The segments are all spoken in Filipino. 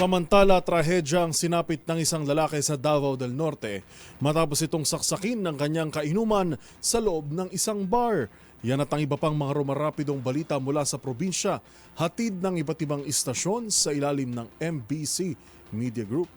Samantala, trahedya ang sinapit ng isang lalaki sa Davao del Norte matapos itong saksakin ng kanyang kainuman sa loob ng isang bar. Yan at ang iba pang mga rumarapidong balita mula sa probinsya, hatid ng iba't ibang istasyon sa ilalim ng MBC Media Group.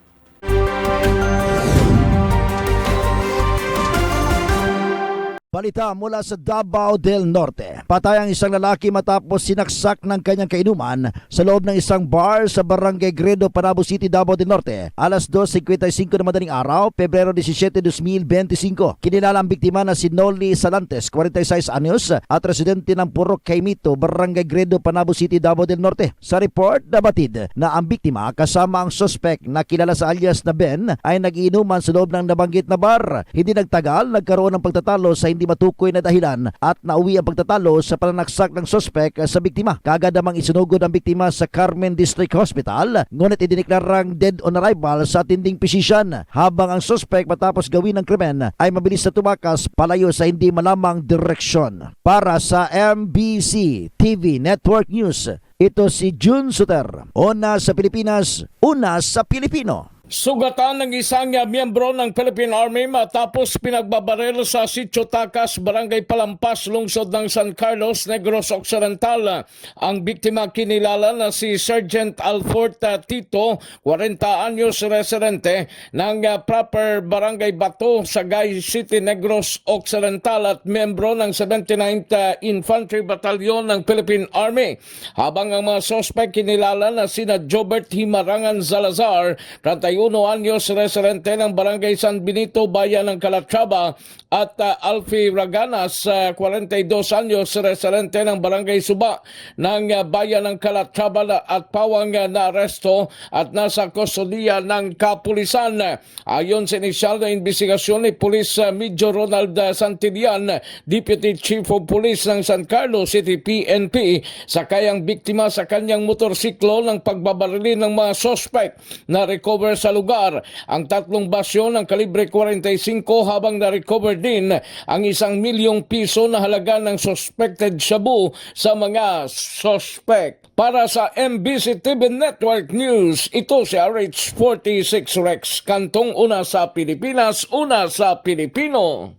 Balita mula sa Davao del Norte. Patay ang isang lalaki matapos sinaksak ng kanyang kainuman sa loob ng isang bar sa Barangay Gredo, Panabo City, Davao del Norte. Alas 2:55 na madaling araw, Pebrero 17, 2025. Kinilala ang biktima na si Noli Salantes, 46 anyos, at residente ng Purok Caimito, Barangay Gredo, Panabo City, Davao del Norte. Sa report, nabatid na ang biktima kasama ang suspect na kilala sa alias na Ben ay nag-iinuman sa loob ng nabanggit na bar. Hindi nagtagal, nagkaroon ng pagtatalo sa hindi matukoy na dahilan at nauwi ang pagtatalo sa pananaksak ng suspect sa biktima. Kaagad namang isinugod ang biktima sa Carmen District Hospital, ngunit idineklarang dead on arrival sa attending physician, habang ang suspect matapos gawin ng krimen ay mabilis na tumakas palayo sa hindi malamang direksyon. Para sa MBC TV Network News, ito si June Suter. Una sa Pilipinas, una sa Pilipino. Sugatan ng isang miyembro ng Philippine Army matapos pinagbabaril sa Sitio Takas, Barangay Palampas, lungsod ng San Carlos, Negros Occidental. Ang biktima kinilala na si Sergeant Alfort Tito, 40 anyos, residente ng proper Barangay Bato, Sagay City, Negros Occidental at miyembro ng 79th Infantry Battalion ng Philippine Army. Habang ang mga suspect kinilala na sina Jobert Himarangan Salazar, 31 anyos, residente ng Barangay San Benito, Bayan ng Calatrava, at Alfie Raganas, 42 anyos, residente ng Barangay Suba ng Bayan ng Calatrava at pawang na aresto at nasa kustodiya ng kapulisan. Ayon sa inisyal na investigasyon ni Police Major Ronald Santillan, Deputy Chief of Police ng San Carlos City PNP, sakay ang biktima sa kanyang motorsiklo ng pagbabarili ng mga suspect na recover sa lugar ang 3 basyo ng kalibre 45 habang na-recover din ang 1 milyong piso na halaga ng suspected shabu sa mga suspect. Para sa MBC TV Network News, ito si RH46 Rex Kantong, una sa Pilipinas, una sa Pilipino.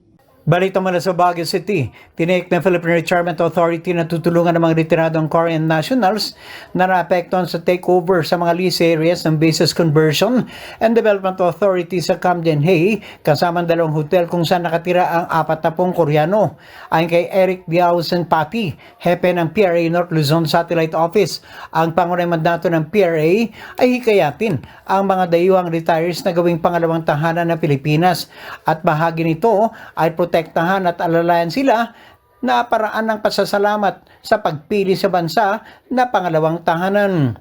Balita mula sa Baguio City, tinake ng Philippine Retirement Authority na tutulungan ng mga retiradong Korean nationals na naapektuhan sa takeover sa mga lease areas ng Bases Conversion and Development Authority sa Camden Hay, kasama ang 2 hotel kung saan nakatira ang 40 Koreano. Ayon kay Eric Diausen Pati, hepe ng PRA North Luzon Satellite Office, ang pangunahing mandato ng PRA ay hikayatin ang mga dayuhang retirees na gawing pangalawang tahanan ng Pilipinas at bahagi nito ay protektahan at alalayan sila na paraan ng pasasalamat sa pagpili sa bansa na pangalawang tahanan.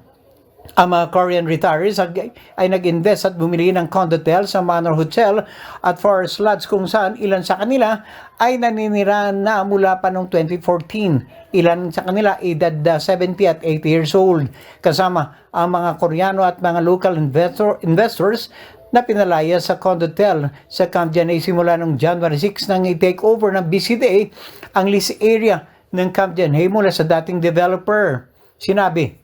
Ang mga Korean retirees ay nag-invest at bumili ng condotel sa Manor Hotel at Forest Lodge kung saan ilan sa kanila ay naninira na mula pa noong 2014. Ilan sa kanila edad 70 at 80 years old. Kasama ang mga Koreano at mga local investors na pinalaya sa condotel sa Camden Hay simula noong January 6 nang i-take over ng BCDA ang lease area ng Camden Hay mula sa dating developer. Sinabi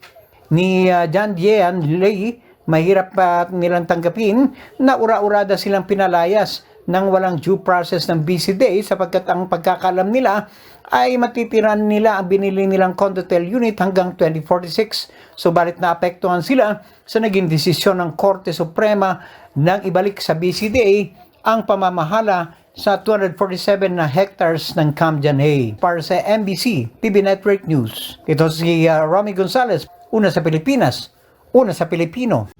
ni John Jean Lei, mahirap pa nilang tanggapin na ura-urada silang pinalayas ng walang due process ng BCDA sapagkat ang pagkakalam nila ay matitiran nila ang binili nilang condotel unit hanggang 2046. Subalit naapektuhan sila sa naging desisyon ng Korte Suprema nang ibalik sa BCDA ang pamamahala sa 247 na hectares ng Camden Hay. Para sa MBC TV Network News, ito si Romy Gonzalez, una sa Pilipinas, una sa Pilipino.